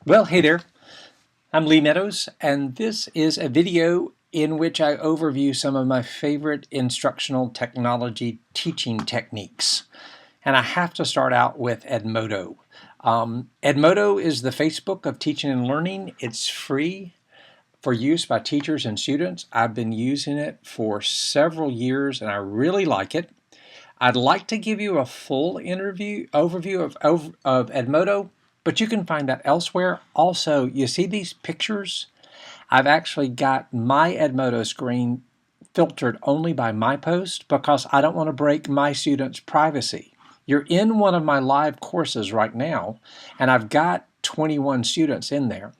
Well, hey there. I'm Lee Meadows, and this is a video in which I overview some of my favorite instructional technology teaching techniques. And I have to start out with Edmodo. Edmodo is the Facebook of teaching and learning. It's free for use by teachers and students. I've been using it for several years, and I really like it. I'd like to give you a full overview of Edmodo, but you can find that elsewhere. Also, you see these pictures? I've actually got my Edmodo screen filtered only by my post because I don't want to break my students' privacy. You're in one of my live courses right now, and I've got 21 students in there,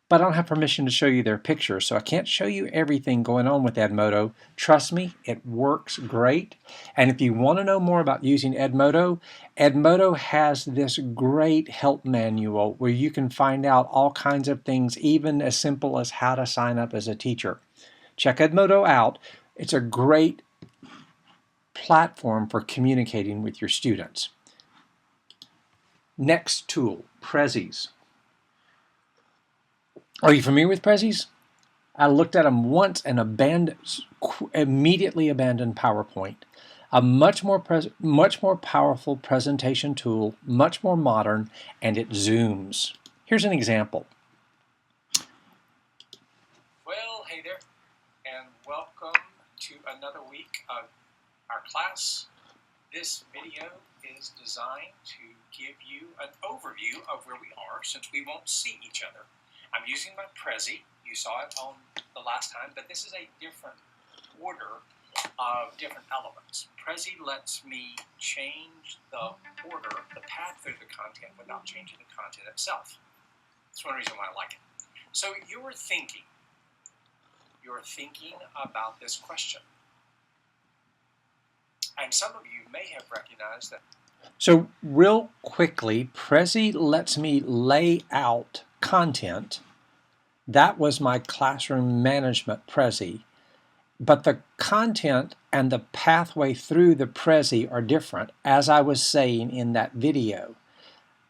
but I don't have permission to show you their pictures, so I can't show you everything going on with Edmodo. Trust me, it works great. And if you want to know more about using Edmodo, Edmodo has this great help manual where you can find out all kinds of things, even as simple as how to sign up as a teacher. Check Edmodo out. It's a great platform for communicating with your students. Next tool, Prezis. Are you familiar with Prezis? I looked at them once and immediately abandoned PowerPoint. A much more powerful presentation tool, much more modern, and it zooms. Here's an example. Well, hey there, and welcome to another week of our class. This video is designed to give you an overview of where we are since we won't see each other. I'm using my Prezi. You saw it on the last time, but this is a different order of different elements. Prezi lets me change the order, the path through the content without changing the content itself. That's one reason why I like it. So you're thinking about this question. And some of you may have recognized that. So real quickly, Prezi lets me lay out content. That was my classroom management Prezi. But the content and the pathway through the Prezi are different, as I was saying in that video.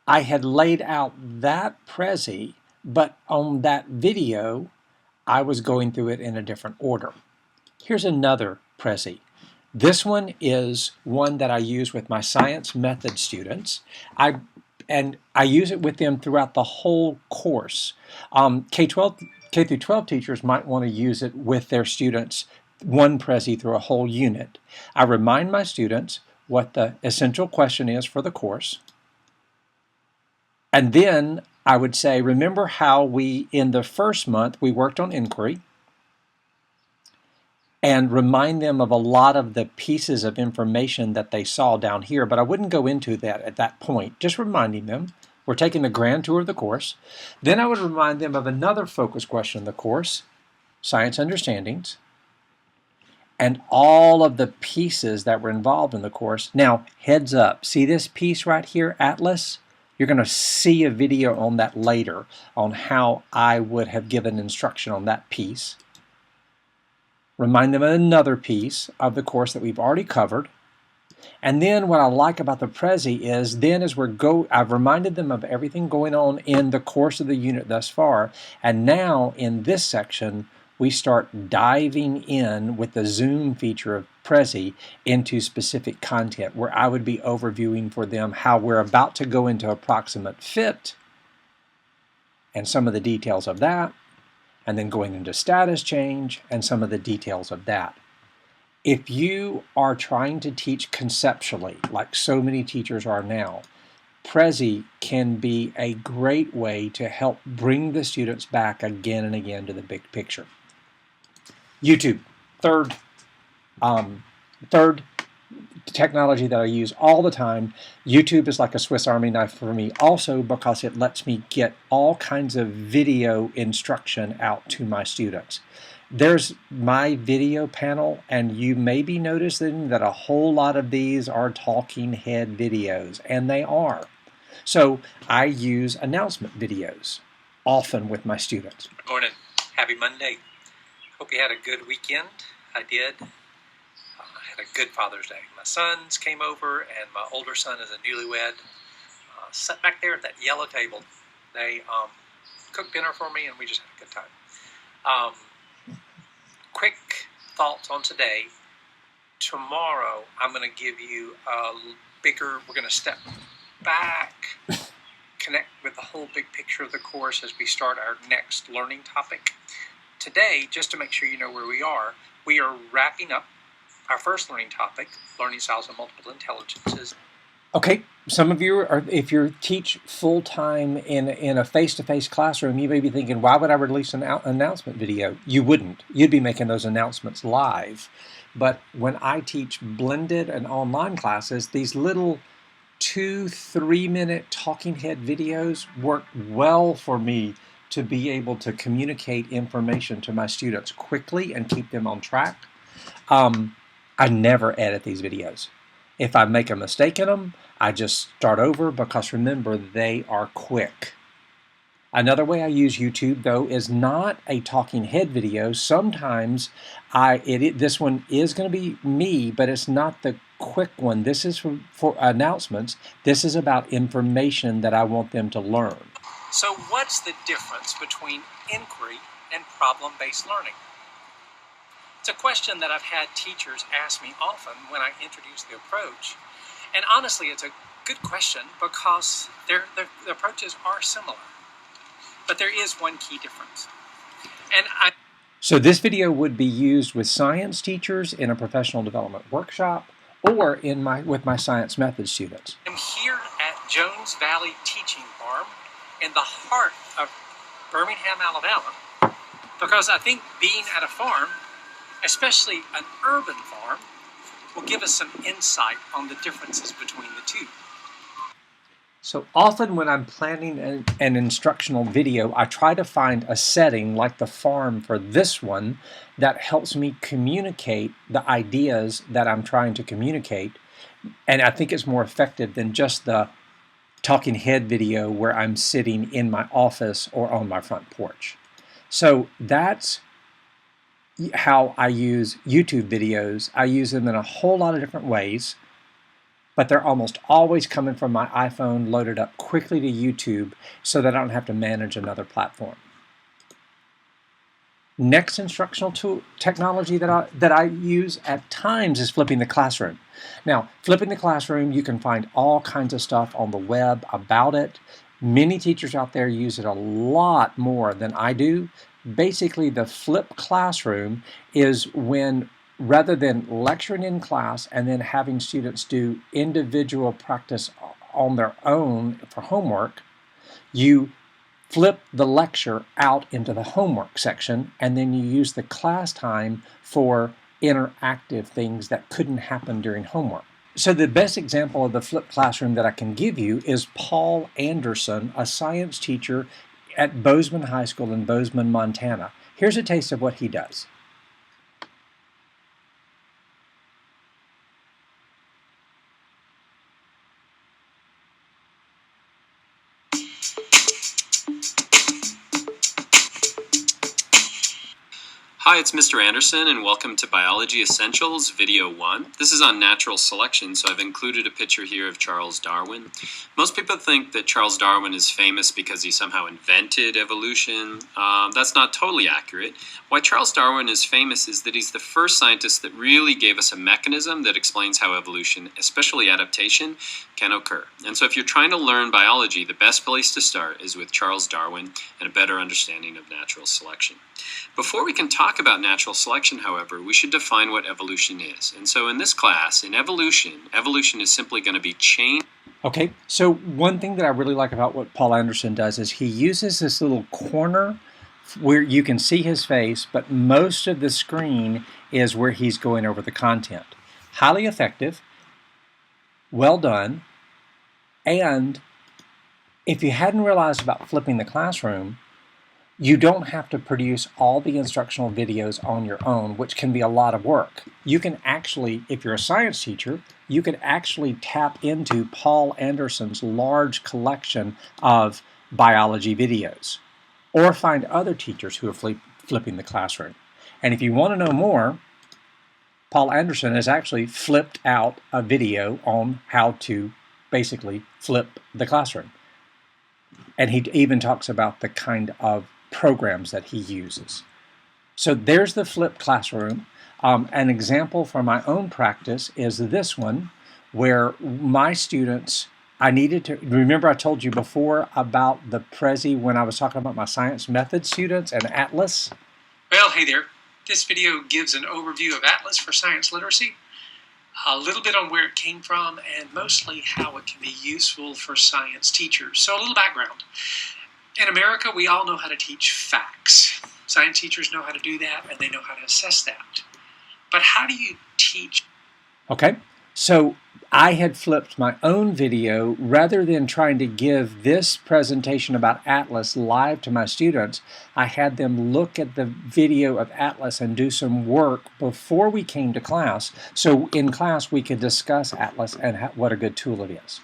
I had laid out that Prezi, but on that video, I was going through it in a different order. Here's another Prezi. This one is one that I use with my science method students. I use it with them throughout the whole course. K through 12 teachers might want to use it with their students, one Prezi through a whole unit. I remind my students what the essential question is for the course. And then I would say, remember how in the first month, we worked on inquiry, and remind them of a lot of the pieces of information that they saw down here, but I wouldn't go into that at that point, just reminding them. We're taking the grand tour of the course. Then I would remind them of another focus question in the course, science understandings, and all of the pieces that were involved in the course. Now, heads up, see this piece right here, Atlas? You're going to see a video on that later on how I would have given instruction on that piece. Remind them of another piece of the course that we've already covered. And then what I like about the Prezi is then as I've reminded them of everything going on in the course of the unit thus far. And now in this section, we start diving in with the zoom feature of Prezi into specific content where I would be overviewing for them how we're about to go into approximate fit and some of the details of that, and then going into status change and some of the details of that. If you are trying to teach conceptually, like so many teachers are now, Prezi can be a great way to help bring the students back again and again to the big picture. YouTube, third technology that I use all the time. YouTube is like a Swiss Army knife for me also because it lets me get all kinds of video instruction out to my students. There's my video panel, and you may be noticing that a whole lot of these are talking head videos, and they are. So I use announcement videos often with my students. Good morning. Happy Monday. Hope you had a good weekend. I did. I had a good Father's Day. My sons came over, and my older son is a newlywed. Sat back there at that yellow table, They cooked dinner for me, and we just had a good time. Quick thoughts on today. Tomorrow, I'm going to give you a bigger, we're going to step back, connect with the whole big picture of the course as we start our next learning topic. Today, just to make sure you know where we are wrapping up our first learning topic, learning styles and multiple intelligences. Okay, some of you are, if you teach full-time in a face-to-face classroom, you may be thinking, why would I release an announcement video? You wouldn't. You'd be making those announcements live. But when I teach blended and online classes, these little 2-3 minute talking head videos work well for me to be able to communicate information to my students quickly and keep them on track. I never edit these videos. If I make a mistake in them, I just start over because remember, they are quick. Another way I use YouTube, though, is not a talking head video. Sometimes this one is going to be me, but it's not the quick one. This is for announcements. This is about information that I want them to learn. So what's the difference between inquiry and problem-based learning? It's a question that I've had teachers ask me often when I introduce the approach. And honestly, it's a good question because the approaches are similar. But there is one key difference. So this video would be used with science teachers in a professional development workshop or with my science method students. I'm here at Jones Valley Teaching Farm in the heart of Birmingham, Alabama, because I think being at a farm, especially an urban farm, will give us some insight on the differences between the two. So often when I'm planning an instructional video, I try to find a setting like the farm for this one that helps me communicate the ideas that I'm trying to communicate. And I think it's more effective than just the talking head video where I'm sitting in my office or on my front porch. So that's how I use YouTube videos. I use them in a whole lot of different ways, but they're almost always coming from my iPhone loaded up quickly to YouTube so that I don't have to manage another platform. Next instructional technology that I use at times is flipping the classroom. Now, flipping the classroom, you can find all kinds of stuff on the web about it. Many teachers out there use it a lot more than I do. Basically, the flipped classroom is when, rather than lecturing in class and then having students do individual practice on their own for homework, you flip the lecture out into the homework section, and then you use the class time for interactive things that couldn't happen during homework. So the best example of the flipped classroom that I can give you is Paul Anderson, a science teacher at Bozeman High School in Bozeman, Montana. Here's a taste of what he does. Hi, it's Mr. Anderson, and welcome to Biology Essentials, Video 1. This is on natural selection, so I've included a picture here of Charles Darwin. Most people think that Charles Darwin is famous because he somehow invented evolution. That's not totally accurate. Why Charles Darwin is famous is that he's the first scientist that really gave us a mechanism that explains how evolution, especially adaptation, can occur. And so if you're trying to learn biology, the best place to start is with Charles Darwin and a better understanding of natural selection. Before we can talk about natural selection, however, we should define what evolution is. And so in this class, in evolution is simply going to be change. Okay, so one thing that I really like about what Paul Anderson does is he uses this little corner where you can see his face, but most of the screen is where he's going over the content. Highly effective, well done, and if you hadn't realized about flipping the classroom, you don't have to produce all the instructional videos on your own, which can be a lot of work. You can actually, if you're a science teacher, you can actually tap into Paul Anderson's large collection of biology videos, or find other teachers who are flipping the classroom. And if you want to know more, Paul Anderson has actually flipped out a video on how to basically flip the classroom. And he even talks about the kind of programs that he uses. So there's the flipped classroom. An example from my own practice is this one, where my students, I needed to, remember I told you before about the Prezi when I was talking about my science method students and Atlas? Well, hey there. This video gives an overview of Atlas for science literacy, a little bit on where it came from, and mostly how it can be useful for science teachers. So a little background. In America, we all know how to teach facts. Science teachers know how to do that, and they know how to assess that. But how do you teach? Okay, so I had flipped my own video. Rather than trying to give this presentation about Atlas live to my students, I had them look at the video of Atlas and do some work before we came to class. So in class, we could discuss Atlas and what a good tool it is.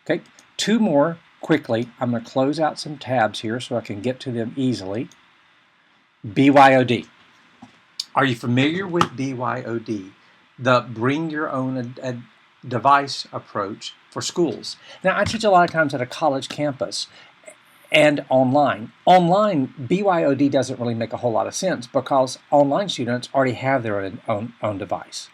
Okay, two more quickly. I'm going to close out some tabs here so I can get to them easily. BYOD. Are you familiar with BYOD? The bring your own device approach for schools. Now, I teach a lot of times at a college campus and online. Online, BYOD doesn't really make a whole lot of sense because online students already have their own device.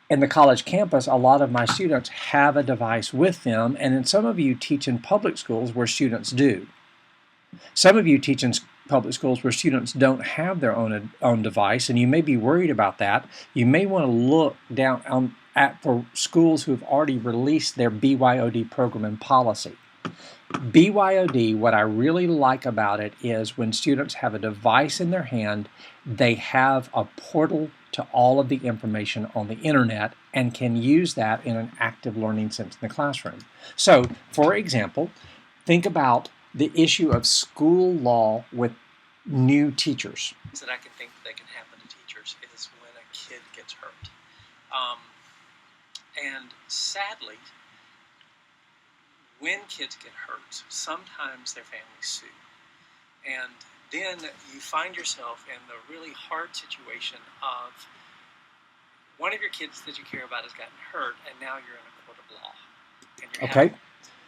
In the college campus, a lot of my students have a device with them, and then some of you teach in public schools where students do. Some of you teach in public schools where students don't have their own device, and you may be worried about that. You may want to look down for schools who have already released their BYOD program and policy. BYOD, what I really like about it is when students have a device in their hand, they have a portal to all of the information on the internet and can use that in an active learning sense in the classroom. So, for example, think about the issue of school law with new teachers. That I can think that can happen to teachers is when a kid gets hurt. And sadly, when kids get hurt, sometimes their families sue. And then you find yourself in the really hard situation of one of your kids that you care about has gotten hurt, and now you're in a court of law. And you're Okay.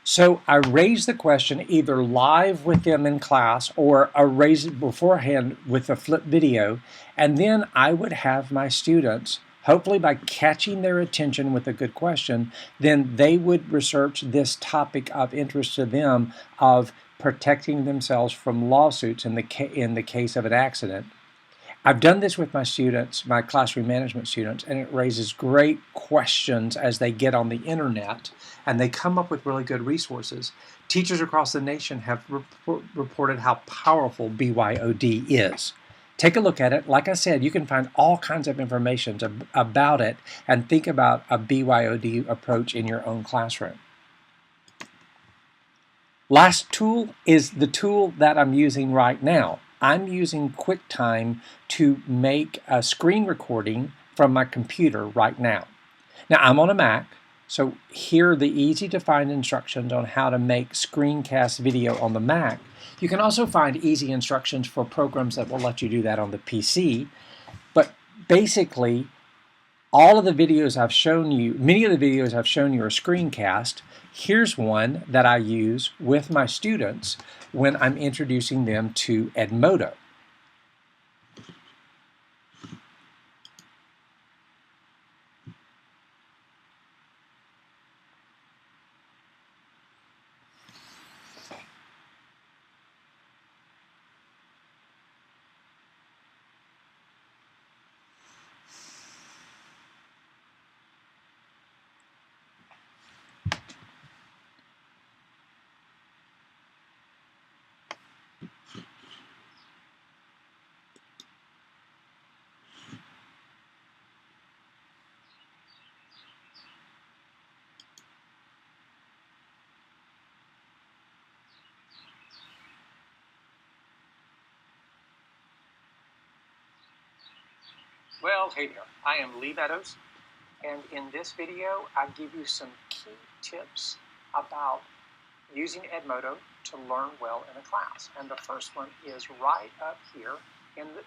So I raise the question either live with them in class or I raise it beforehand with a flip video, and then I would have my students, hopefully by catching their attention with a good question, then they would research this topic of interest to them of protecting themselves from lawsuits in the case of an accident. I've done this with my students, my classroom management students, and it raises great questions as they get on the internet and they come up with really good resources. Teachers across the nation have reported how powerful BYOD is. Take a look at it. Like I said, you can find all kinds of information about it and think about a BYOD approach in your own classroom. Last tool is the tool that I'm using right now. I'm using QuickTime to make a screen recording from my computer right now. Now I'm on a Mac, so here are the easy to find instructions on how to make screencast video on the Mac. You can also find easy instructions for programs that will let you do that on the PC. But basically, all of the videos I've shown you, many of the videos I've shown you are screencast. Here's one that I use with my students when I'm introducing them to Edmodo. Well, hey there, I am Lee Meadows, and in this video, I give you some key tips about using Edmodo to learn well in a class. And the first one is right up here,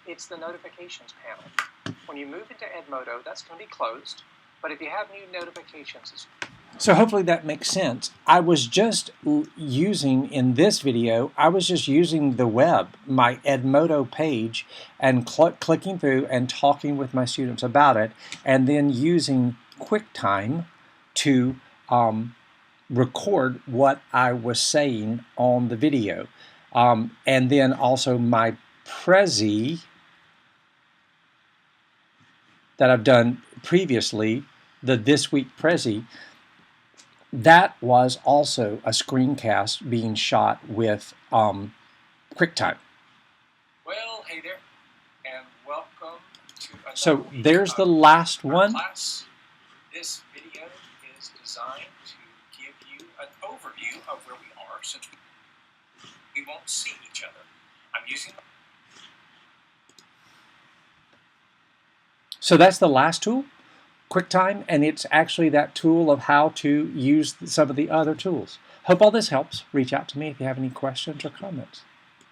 it's the notifications panel. When you move into Edmodo, that's going to be closed, but if you have new notifications, So hopefully that makes sense. I was just using, in this video, I was just using the web, my Edmodo page, and clicking through and talking with my students about it, and then using QuickTime to record what I was saying on the video. And then also my Prezi that I've done previously, the This Week Prezi, that was also a screencast being shot with QuickTime. Well, hey there, and welcome to another So week there's of the last our one. class. This video is designed to give you an overview of where we are since we won't see each other. I'm using So that's the last tool, QuickTime, and it's actually that tool of how to use some of the other tools. Hope all this helps. Reach out to me if you have any questions or comments.